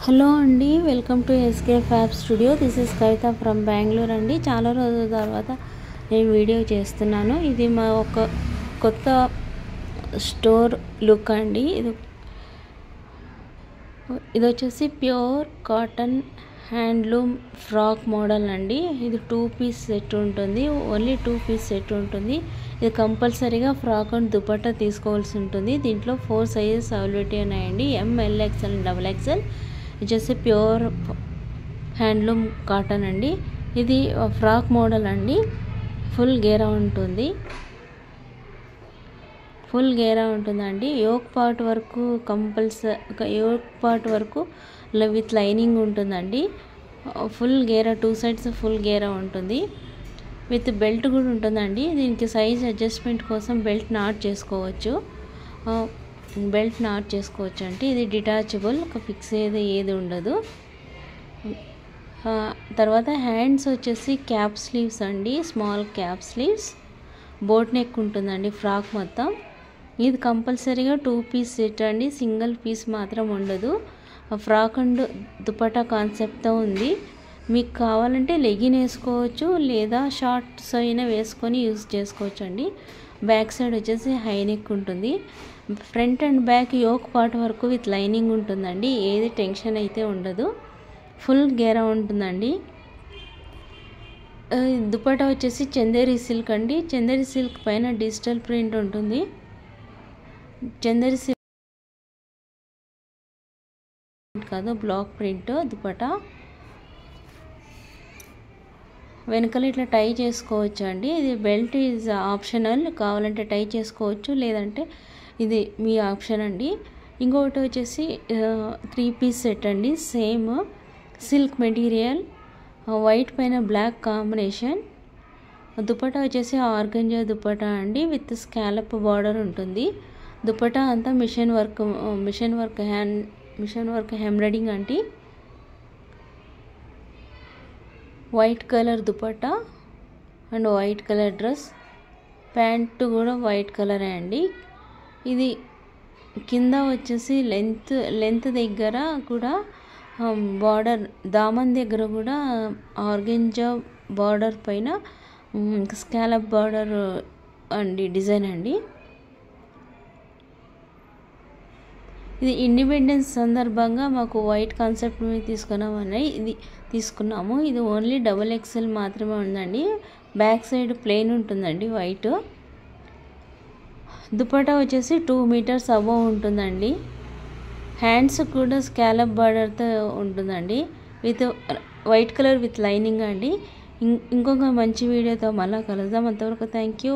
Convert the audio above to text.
Hello అండి, welcome to SK fab studio. This is Kavitha from Bengaluru అండి. చాలా రోజుల తర్వాత నేను వీడియో చేస్తున్నాను. ఇది మా ఒక కొత్త స్టోర్ లుక్ అండి. ఇది వచ్చేసి pure cotton handloom frock model అండి. ఇది 2 పీస్ సెట్ ఉంటుంది. ఓన్లీ 2 పీస్ సెట్ ఉంటుంది. ఇది కంపల్సరీగా ఫ్రాక్ అండ్ దుపట్టా తీసుకోవాల్సి ఉంటుంది. దీంట్లో 4 సైజెస్ అవైలబిలిటీ ఉన్నాయండి. ML XL and XXL. వచ్చేసి ప్యూర్ హ్యాండ్లూమ్ కాటన్ అండి. ఇది ఫ్రాక్ మోడల్ అండి. ఫుల్ గేరా ఉంటుందండి. యోక్ పార్ట్ వరకు యోక్ పార్ట్ వరకు విత్ లైనింగ్ ఉంటుందండి. ఫుల్ గేరా 2 సైడ్స్ ఫుల్ గేరా ఉంటుంది. విత్ బెల్ట్ కూడా ఉంటుందండి. దీనికి సైజ్ అడ్జస్ట్మెంట్ కోసం బెల్ట్ నాట్ చేసుకోవచ్చు అంటే ఇది డిటాచబుల్, ఫిక్స్ ఏది ఉండదు. తర్వాత హ్యాండ్స్ వచ్చేసి క్యాప్ స్లీవ్స్ అండి. Small cap sleeves, boat neck ఉంటుందండి ఫ్రాక్ మొత్తం. ఇది కంపల్సరీగా 2 పీస్ సెట్ అండి. సింగిల్ పీస్ మాత్రం ఉండదు. ఫ్రాక్ అండ్ దుపట్టా కాన్సెప్ట్తో ఉంది. మీకు కావాలంటే లెగిన్ వేసుకోవచ్చు, లేదా షార్ట్స్ అయినా వేసుకొని యూజ్ చేసుకోవచ్చు అండి. బ్యాక్ సైడ్ వచ్చేసి హై నెక్ ఉంటుంది. Front and back yoke part వరకు విత్ లైనింగ్ ఉంటుందండి. ఏది టెన్షన్ అయితే ఉండదు. ఫుల్ గేరా ఉంటుందండి. దుపట్టా వచ్చేసి చందేరి సిల్క్ అండి. చందేరి సిల్క్ పైన డిజిటల్ ప్రింట్ ఉంటుంది. చందేరి సిల్క్ కాదు, బ్లాక్ ప్రింట్ దుపట్టా. వెనకాల ఇట్లా టై చేసుకోవచ్చు అండి. ఇది బెల్ట్ ఈజ్ ఆప్షనల్, కావాలంటే టై చేసుకోవచ్చు, లేదంటే ఇది మీ ఆప్షన్ అండి. ఇంకొకటి వచ్చేసి 3 పీస్ సెట్ అండి. సేమ్ సిల్క్ మెటీరియల్, వైట్ పైన బ్లాక్ కాంబినేషన్. దుపట్టా వచ్చేసి ఆర్గంజా దుపట్టా అండి. విత్ స్కాలప్ బార్డర్ ఉంటుంది. దుపట్టా అంతా మిషన్ వర్క్ ఎంబ్రాయిడింగ్ అండి. White colour dupatta and white colour dress. Pant కూడా వైట్ కలరే అండి. ఇది కింద వచ్చేసి లెంత్ దగ్గర కూడా బార్డర్, దామన్ దగ్గర కూడా ఆర్గంజా బార్డర్ పైన స్కాలప్ బార్డర్ అండి, డిజైన్ అండి. ఇది ఇండిపెండెన్స్ సందర్భంగా మాకు వైట్ కాన్సెప్ట్ మీద తీసుకున్నాము. ఇది ఓన్లీ XXL మాత్రమే ఉందండి. బ్యాక్ సైడ్ ప్లెయిన్ ఉంటుందండి వైట్. దుపట్టా వచ్చేసి 2 మీటర్స్ అబవ్ ఉంటుందండి. హ్యాండ్స్ కూడా స్కాలప్ బార్డర్తో ఉంటుందండి. With white colour with lining అండి. ఇంకొక మంచి వీడియోతో మళ్ళీ కలుద్దాం. అంతవరకు థ్యాంక్ యూ.